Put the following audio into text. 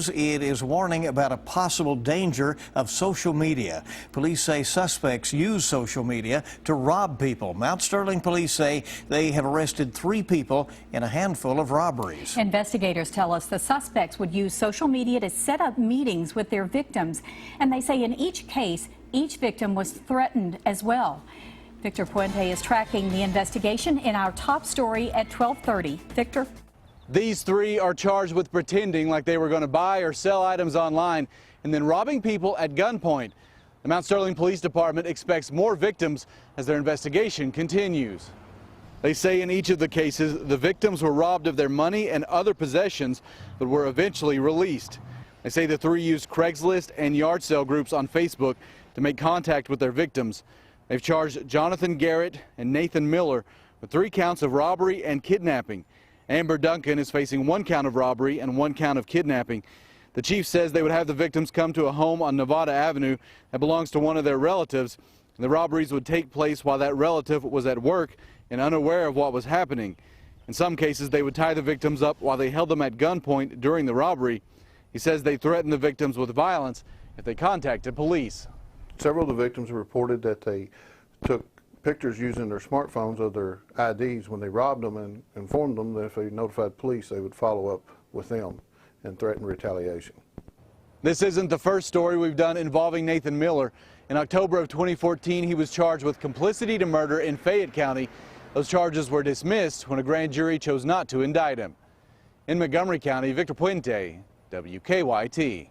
says it is warning about a possible danger of social media. Police say suspects use social media to rob people. Mount Sterling police say they have arrested 3 people in a handful of robberies. Investigators tell us the suspects would use social media to set up meetings with their victims. And they say in each case, each victim was threatened as well. Victor Puente is tracking the investigation in our top story at 12:30. Victor? These 3 are charged with pretending like they were going to buy or sell items online and then robbing people at gunpoint. The Mount Sterling Police Department expects more victims as their investigation continues. They say in each of the cases, the victims were robbed of their money and other possessions, but were eventually released. They say the 3 used Craigslist and yard sale groups on Facebook to make contact with their victims. They've charged Jonathan Garrett and Nathan Miller with 3 counts of robbery and kidnapping. Amber Duncan is facing 1 count of robbery and 1 count of kidnapping. The chief says they would have the victims come to a home on Nevada Avenue that belongs to one of their relatives. The robberies would take place while that relative was at work and unaware of what was happening. In some cases, they would tie the victims up while they held them at gunpoint during the robbery. He says they threatened the victims with violence if they contacted police. Several of the victims reported that they took pictures using their smartphones of their IDs when they robbed them and informed them that if they notified police, they would follow up with them and threaten retaliation. This isn't the first story we've done involving Nathan Miller. In October of 2014, he was charged with complicity to murder in Fayette County. Those charges were dismissed when a grand jury chose not to indict him. In Montgomery County, Victor Puente, WKYT.